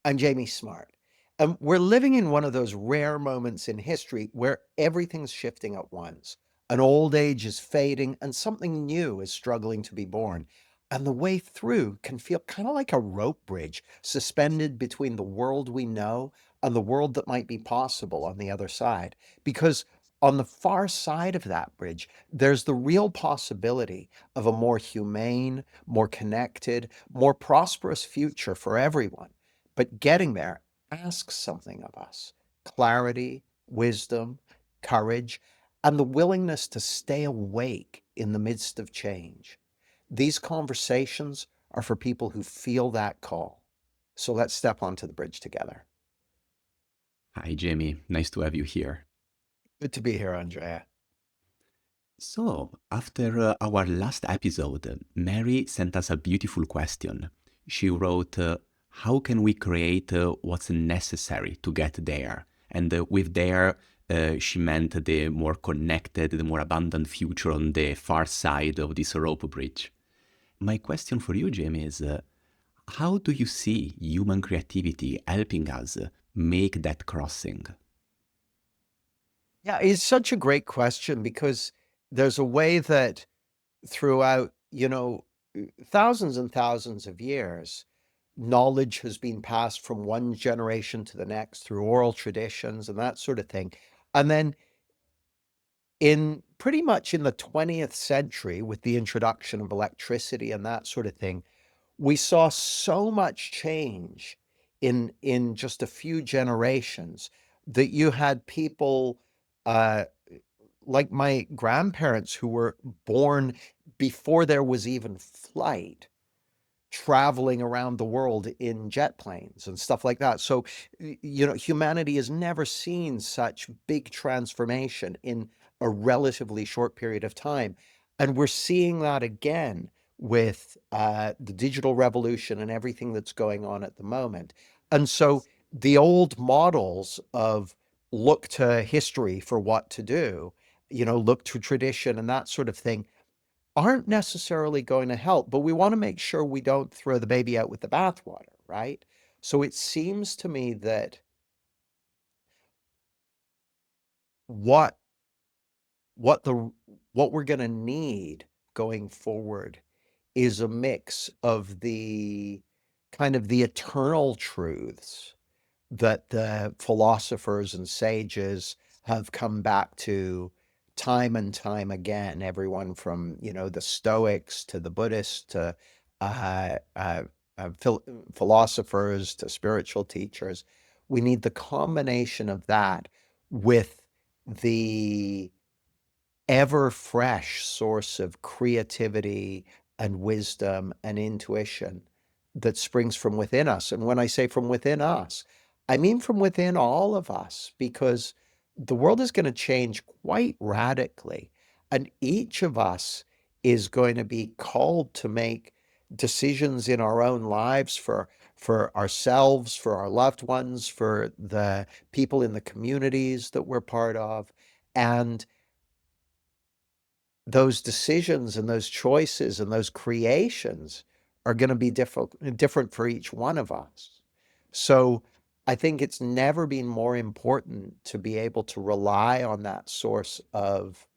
I'm Jamie Smart. And we're living in one of those rare moments in history where everything's shifting at once. An old age is fading and something new is struggling to be born. And the way through can feel kind of like a rope bridge suspended between the world we know and the world that might be possible on the other side. Because on the far side of that bridge, there's the real possibility of a more humane, more connected, more prosperous future for everyone. But getting there asks something of us: clarity, wisdom, courage, and the willingness to stay awake in the midst of change. These conversations are for people who feel that call. So let's step onto the bridge together. Hi, Jamie. Nice to have you here. Good to be here, Andrea. So, after our last episode, Mary sent us a beautiful question. She wrote, how can we create what's necessary to get there? And with there, she meant the more connected, the more abundant future on the far side of this rope bridge. My question for you, Jamie, is how do you see human creativity helping us make that crossing? Yeah, it's such a great question because there's a way that throughout, thousands and thousands of years, knowledge has been passed from one generation to the next through oral traditions and that sort of thing. And then in pretty much in the 20th century, with the introduction of electricity and that sort of thing, we saw so much change in just a few generations that you had people uh, like my grandparents who were born before there was even flight, traveling around the world in jet planes and stuff like that. So, humanity has never seen such big transformation in a relatively short period of time. And we're seeing that again with the digital revolution and everything that's going on at the moment. And so the old models of look to history for what to do, look to tradition and that sort of thing aren't necessarily going to help, but we want to make sure we don't throw the baby out with the bathwater, right? So it seems to me that what what the what we're going to need going forward is a mix of the kind of the eternal truths that the philosophers and sages have come back to time and time again. Everyone from, the Stoics to the Buddhists to uh, uh, philosophers to spiritual teachers. We need the combination of that with the ever fresh source of creativity and wisdom and intuition that springs from within us. And when I say from within us, I mean from within all of us, because the world is going to change quite radically. And each of us is going to be called to make decisions in our own lives for ourselves, for our loved ones, for the people in the communities that we're part of. And those decisions and those choices and those creations are going to be different for each one of us. So I think it's never been more important to be able to rely on that source of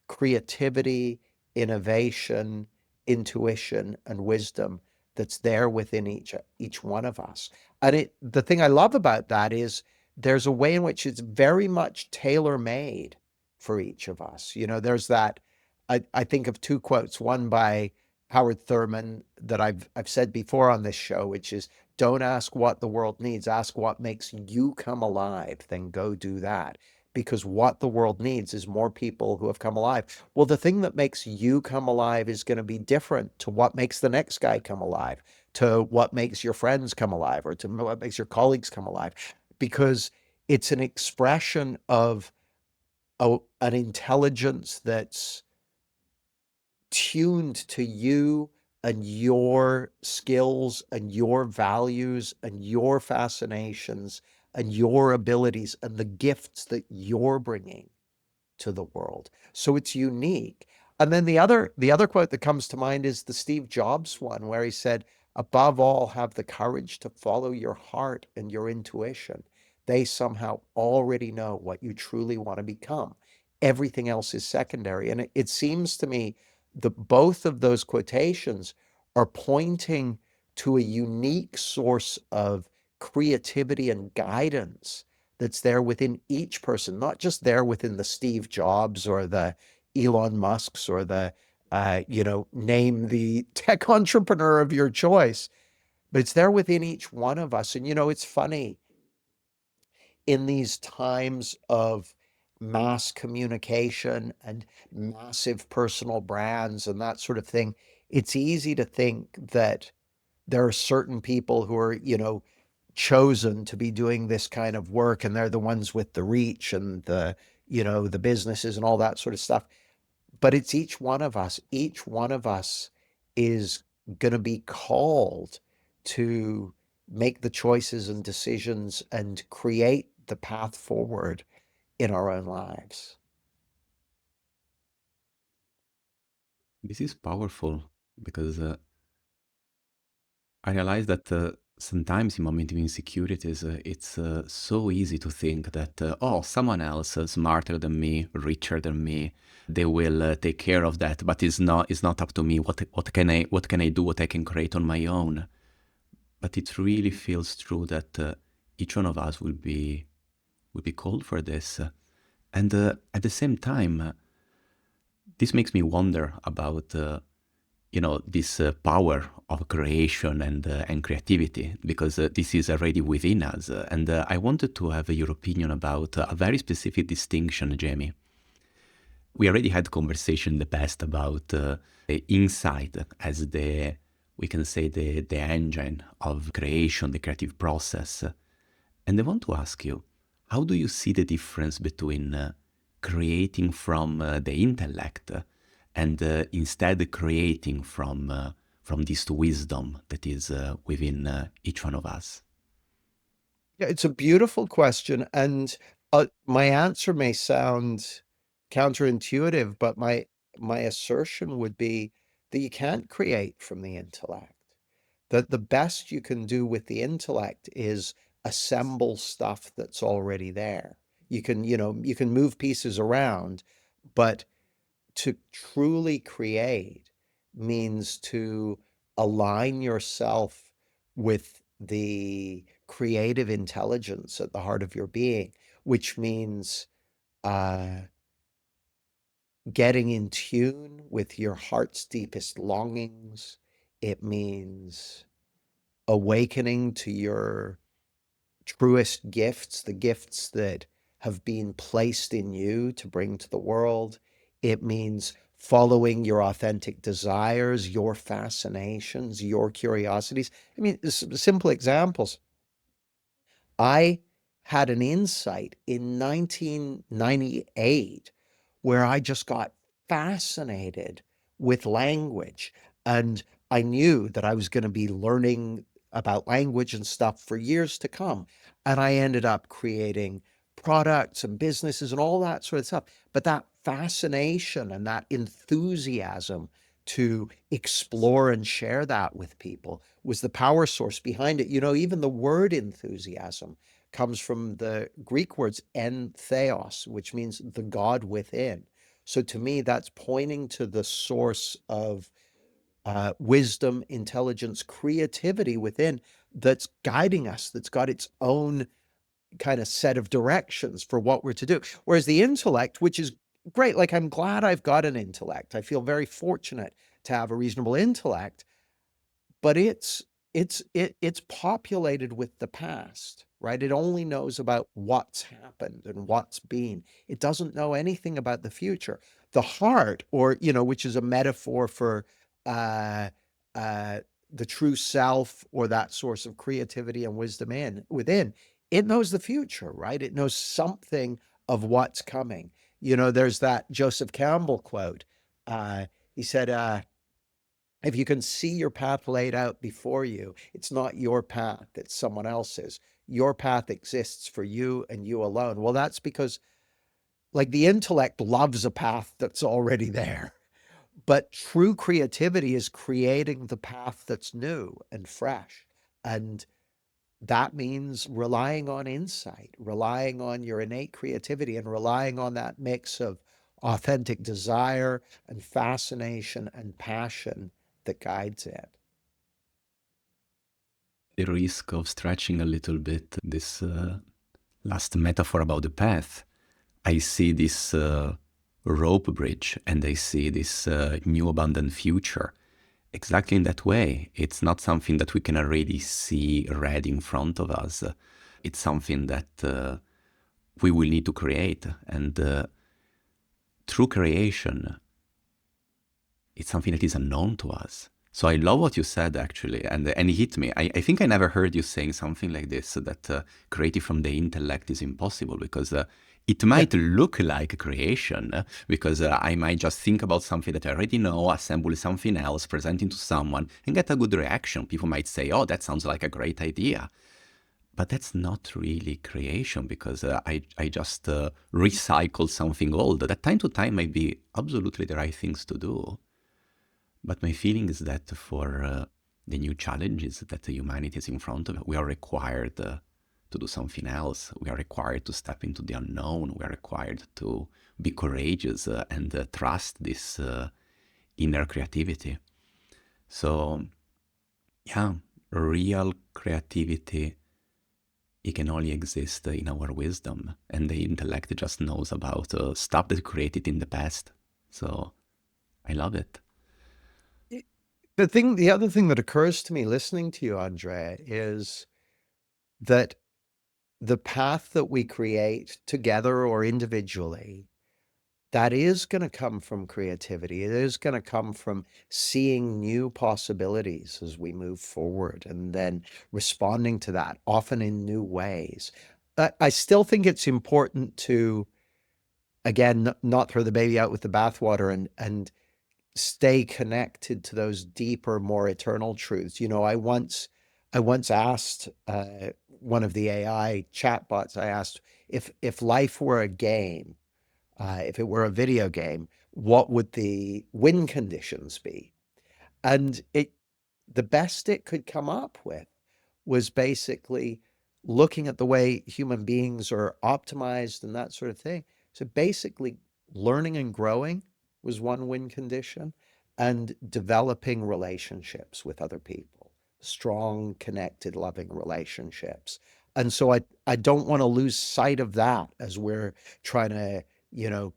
creativity, innovation, intuition, and wisdom that's there within each one of us. And the thing I love about that is there's a way in which it's very much tailor-made for each of us. There's that I think of two quotes, one by Howard Thurman that I've said before on this show, which is don't ask what the world needs, ask what makes you come alive, then go do that. Because what the world needs is more people who have come alive. Well, the thing that makes you come alive is going to be different to what makes the next guy come alive, to what makes your friends come alive, or to what makes your colleagues come alive, because it's an expression of an intelligence that's tuned to you and your skills and your values and your fascinations and your abilities and the gifts that you're bringing to the world. So it's unique. And then the other quote that comes to mind is the Steve Jobs one where he said, above all, have the courage to follow your heart and your intuition. They somehow already know what you truly want to become. Everything else is secondary. And it seems to me that both of those quotations are pointing to a unique source of creativity and guidance that's there within each person, not just there within the Steve Jobs or the Elon Musks or the, name the tech entrepreneur of your choice, but it's there within each one of us. And, it's funny in these times of mass communication and massive personal brands and that sort of thing, it's easy to think that there are certain people who are, chosen to be doing this kind of work, and they're the ones with the reach and the businesses and all that sort of stuff. But it's each one of us. Each one of us is going to be called to make the choices and decisions and create the path forward in our own lives. This is powerful because I realize that sometimes in moment of insecurities, it's so easy to think that, oh, someone else smarter than me, richer than me, they will take care of that. But it's not up to me. What can I do? What I can create on my own? But it really feels true that each one of us will be called for this. And at the same time, this makes me wonder about this power of creation and creativity, because this is already within us. And I wanted to have your opinion about a very specific distinction, Jamie. We already had conversation in the past about the insight as we can say, the engine of creation, the creative process. And I want to ask you, how do you see the difference between creating from the intellect and instead creating from this wisdom that is within each one of us? Yeah, it's a beautiful question. And my answer may sound counterintuitive, but my assertion would be that you can't create from the intellect. That the best you can do with the intellect is assemble stuff that's already there. You can move pieces around, but to truly create means to align yourself with the creative intelligence at the heart of your being, which means uh, getting in tune with your heart's deepest longings. It means awakening to your truest gifts, the gifts that have been placed in you to bring to the world. It means following your authentic desires, your fascinations, your curiosities. I mean, simple examples. I had an insight in 1998 where I just got fascinated with language. And I knew that I was going to be learning about language and stuff for years to come. And I ended up creating products and businesses and all that sort of stuff. But that fascination and that enthusiasm to explore and share that with people was the power source behind it. Even the word enthusiasm comes from the Greek words en theos, which means the God within. So to me, that's pointing to the source of wisdom, intelligence, creativity within that's guiding us, that's got its own kind of set of directions for what we're to do. Whereas the intellect, which is great, like I'm glad I've got an intellect. I feel very fortunate to have a reasonable intellect, but it's populated with the past, right? It only knows about what's happened and what's been. It doesn't know anything about the future. The heart, or which is a metaphor for uh uh the true self, or that source of creativity and wisdom within, it knows the future, right? It knows something of what's coming. There's that Joseph Campbell quote. He said, if you can see your path laid out before you, it's not your path, it's someone else's. Your path exists for you and you alone. Well, that's because, like, the intellect loves a path that's already there, But true creativity is creating the path that's new and fresh. And that means relying on insight, relying on your innate creativity, and relying on that mix of authentic desire and fascination and passion that guides it. The risk of stretching a little bit this last metaphor about the path, I see this rope bridge and I see this new abundant future exactly in that way. It's not something that we can already see red in front of us. It's something that we will need to create. And through creation, it's something that is unknown to us. So I love what you said actually, and it hit me. I think I never heard you saying something like this, that creative from the intellect is impossible, because it might look like creation, because I might just think about something that I already know, assemble something else, present it to someone, and get a good reaction. People might say, oh, that sounds like a great idea. But that's not really creation, because I just recycle something old. That time to time might be absolutely the right things to do. But my feeling is that for the new challenges that humanity is in front of, we are required to do something else. We are required to step into the unknown. We are required to be courageous and trust this inner creativity. So, yeah, real creativity, it can only exist in our wisdom, and the intellect just knows about stuff that created in the past. So, I love it. The other thing that occurs to me listening to you, Andrea, is that the path that we create together or individually, that is going to come from creativity. It is going to come from seeing new possibilities as we move forward and then responding to that, often in new ways. I still think it's important to, again, not throw the baby out with the bathwater and stay connected to those deeper, more eternal truths. I once asked one of the AI chatbots, I asked if life were a game, if it were a video game, what would the win conditions be? And the best it could come up with was basically looking at the way human beings are optimized and that sort of thing. So basically, learning and growing was one win condition, and developing relationships with other people, strong, connected, loving relationships. And so I don't want to lose sight of that as we're trying to, you know,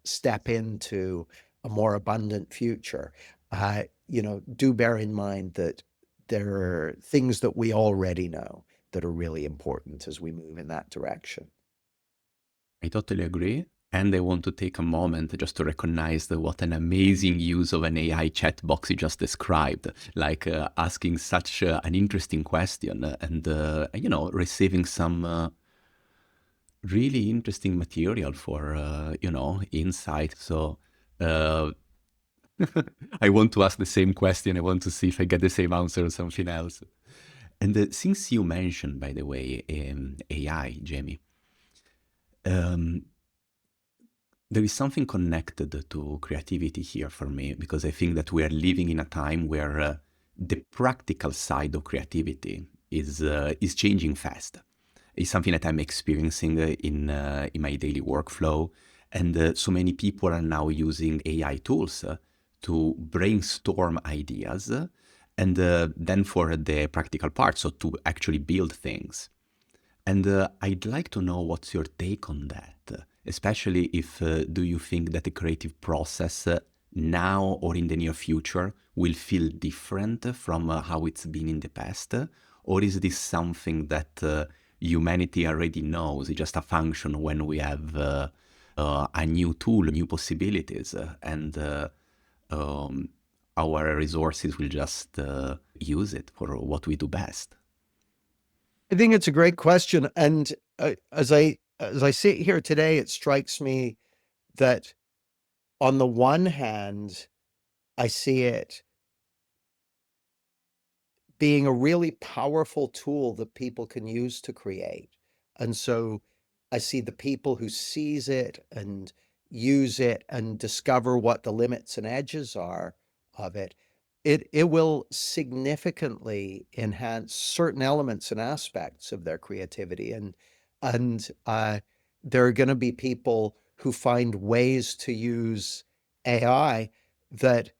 step into a more abundant future. Do bear in mind that there are things that we already know that are really important as we move in that direction. I totally agree. And I want to take a moment just to recognize what an amazing use of an AI chat box you just described, like asking such an interesting question and, receiving some really interesting material for, insight. So uh, I want to ask the same question. I want to see if I get the same answer or something else. And since you mentioned, by the way, AI, Jamie, um, there is something connected to creativity here for me, because I think that we are living in a time where the practical side of creativity is changing fast. It's something that I'm experiencing in my daily workflow, and so many people are now using AI tools to brainstorm ideas, and then for the practical part, so to actually build things. And I'd like to know what's your take on that, especially if do you think that the creative process now or in the near future will feel different from how it's been in the past? Or is this something that humanity already knows? It's just a function when we have a new tool, new possibilities, and um, our resources will just use it for what we do best. I think it's a great question, and as I sit here today, it strikes me that on the one hand, I see it being a really powerful tool that people can use to create. And so I see the people who seize it and use it and discover what the limits and edges are of it, it will significantly enhance certain elements and aspects of their creativity. And there are going to be people who find ways to use AI that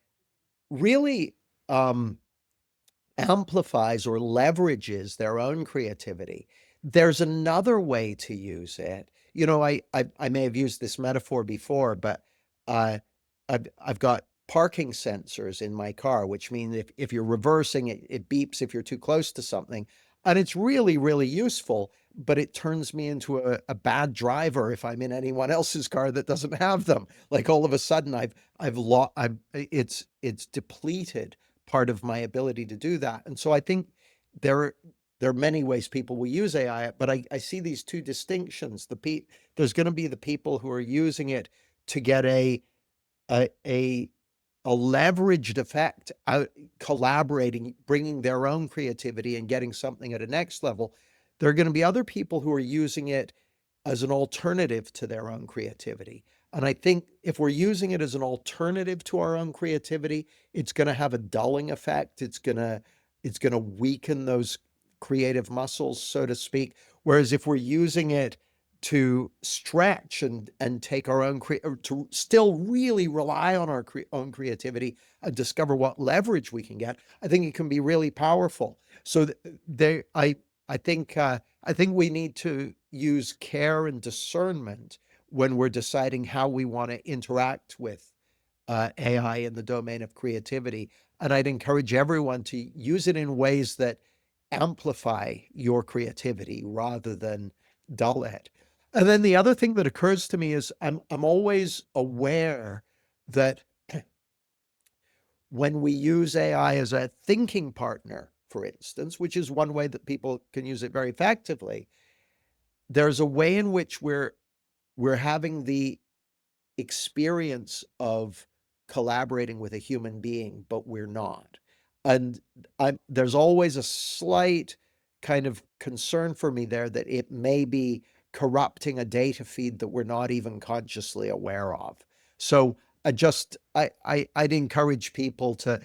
really um, amplifies or leverages their own creativity. There's another way to use it. I may have used this metaphor before, but uh, I've got parking sensors in my car, which means if you're reversing it, it beeps if you're too close to something. And it's really, really useful, but it turns me into a bad driver if I'm in anyone else's car that doesn't have them. Like all of a sudden it's depleted part of my ability to do that. And so I think there there are many ways people will use AI, but I see these two distinctions. There's going to be the people who are using it to get a a a leveraged effect out collaborating, bringing their own creativity and getting something at a next level. There are going to be other people who are using it as an alternative to their own creativity. And I think if we're using it as an alternative to our own creativity, it's going to have a dulling effect. It's going to weaken those creative muscles, so to speak. Whereas if we're using it to stretch and take our own to still really rely on our own creativity and discover what leverage we can get, I think it can be really powerful. So they I think we need to use care and discernment when we're deciding how we want to interact with AI in the domain of creativity. And I'd encourage everyone to use it in ways that amplify your creativity rather than dull it. And then the other thing that occurs to me is I'm always aware that when we use AI as a thinking partner, for instance, which is one way that people can use it very effectively, there's a way in which we're having the experience of collaborating with a human being, but we're not. And there's always a slight kind of concern for me there that it may be corrupting a data feed that we're not even consciously aware of. So I'd encourage people to,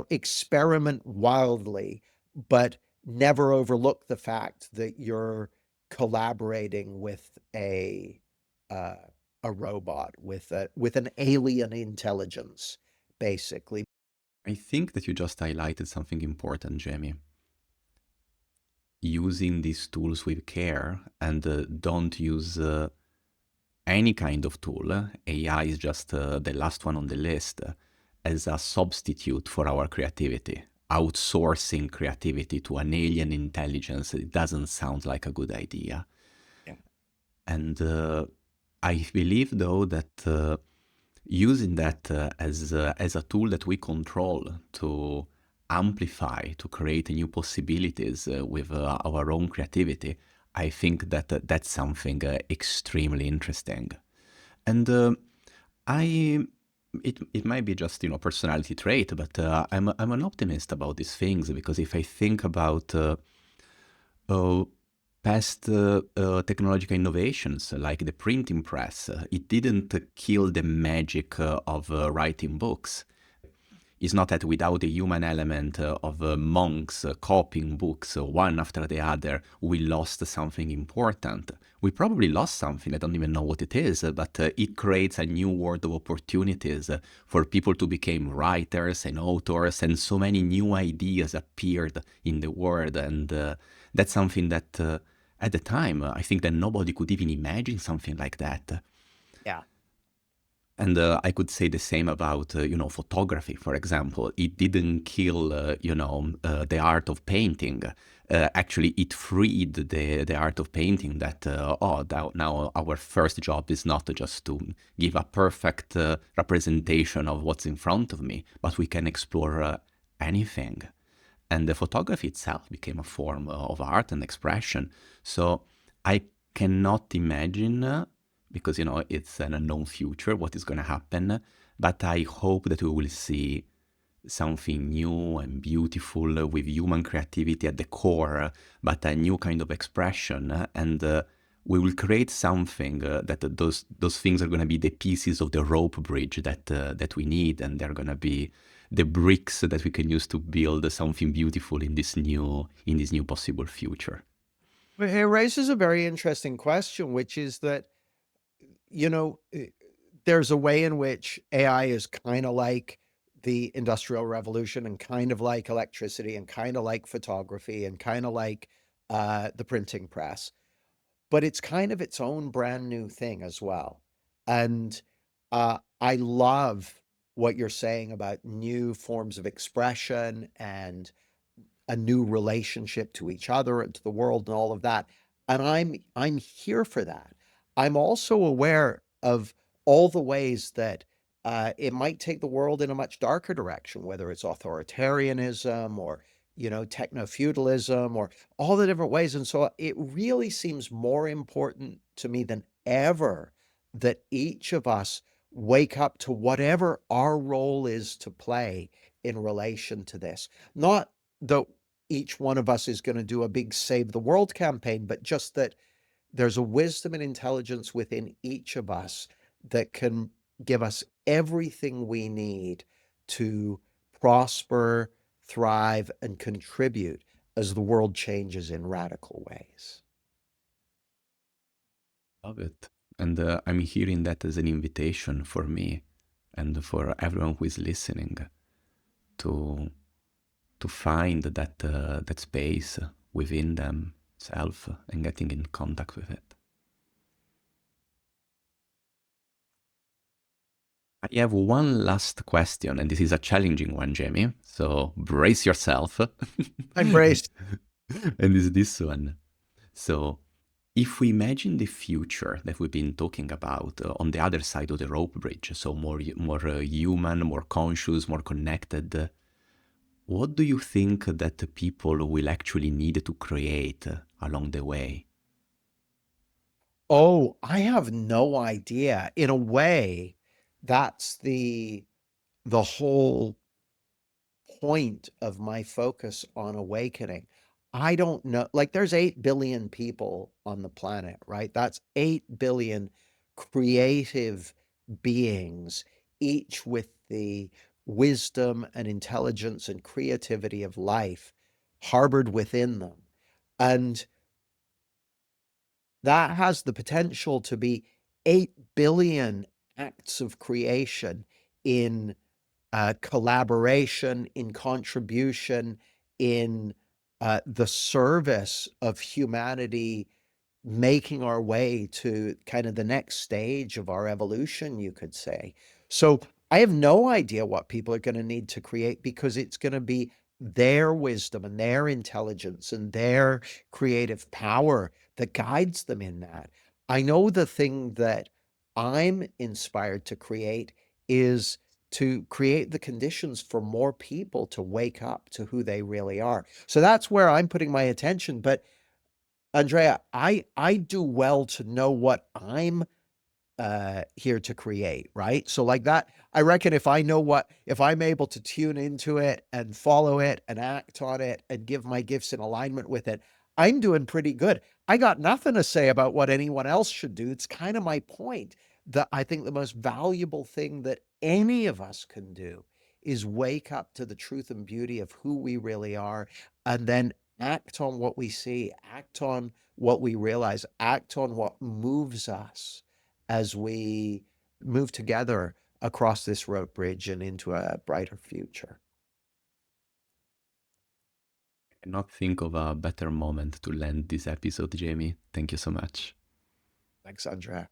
experiment wildly, but never overlook the fact that you're collaborating with uh, a robot, with an alien intelligence, basically. I think that you just highlighted something important, Jamie. Using these tools with care and don't use any kind of tool. AI is just the last one on the list as a substitute for our creativity. Outsourcing creativity to an alien intelligence, it doesn't sound like a good idea. Yeah. And I believe, though, that using that as a tool that we control to amplify, to create new possibilities with our own creativity, I think that that's something extremely interesting. And I, it might be just personality trait, but I'm an optimist about these things because if I think about uh, past technological innovations like the printing press, it didn't kill the magic of writing books. It's not that without the human element of monks copying books one after the other, we lost something important. We probably lost something, I don't even know what it is, but it creates a new world of opportunities for people to become writers and authors, and so many new ideas appeared in the world. And that's something that at the time, I think that nobody could even imagine something like that. Yeah. And I could say the same about, photography, for example. It didn't kill, the art of painting. Actually, it freed the art of painting that, now our first job is not just to give a perfect representation of what's in front of me, but we can explore anything. And the photography itself became a form of art and expression. So I cannot imagine, because it's an unknown future, what is going to happen. But I hope that we will see something new and beautiful with human creativity at the core, but a new kind of expression. And we will create something that those things are going to be the pieces of the rope bridge that we need, and they're going to be the bricks that we can use to build something beautiful in this new possible future. But it raises a very interesting question, which is that, you know, there's a way in which AI is kind of like the Industrial Revolution and kind of like electricity and kind of like photography and kind of like the printing press, but it's kind of its own brand new thing as well. And I love what you're saying about new forms of expression and a new relationship to each other and to the world and all of that. And I'm here for that. I'm also aware of all the ways that it might take the world in a much darker direction, whether it's authoritarianism or techno-feudalism or all the different ways. And so it really seems more important to me than ever that each of us wake up to whatever our role is to play in relation to this. Not that each one of us is going to do a big save the world campaign, but just that there's a wisdom and intelligence within each of us that can give us everything we need to prosper, thrive, and contribute as the world changes in radical ways. Love it. And I'm hearing that as an invitation for me and for everyone who is listening to find that space within themselves and getting in contact with it. I have one last question, and this is a challenging one, Jamie. So brace yourself. I'm braced. And it's this one. So, if we imagine the future that we've been talking about on the other side of the rope bridge, so more human, more conscious, more connected, what do you think that the people will actually need to create along the way? Oh, I have no idea. In a way, that's the whole point of my focus on awakening. I don't know, like there's 8 billion people on the planet, right? That's 8 billion creative beings, each with the wisdom and intelligence and creativity of life harbored within them. And that has the potential to be 8 billion acts of creation in collaboration, in contribution, in the service of humanity, making our way to kind of the next stage of our evolution, you could say. So I have no idea what people are going to need to create because it's going to be their wisdom and their intelligence and their creative power that guides them in that. I know the thing that I'm inspired to create is to create the conditions for more people to wake up to who they really are. So that's where I'm putting my attention. But Andrea, I do well to know what I'm here to create, right? So like that, I reckon if I'm able to tune into it and follow it and act on it and give my gifts in alignment with it, I'm doing pretty good. I got nothing to say about what anyone else should do. It's kind of my point that I think the most valuable thing that any of us can do is wake up to the truth and beauty of who we really are and then act on what we see, act on what we realize, act on what moves us as we move together across this road bridge and into a brighter future. I cannot think of a better moment to land this episode, Jamie. Thank you so much. Thanks, Andrea.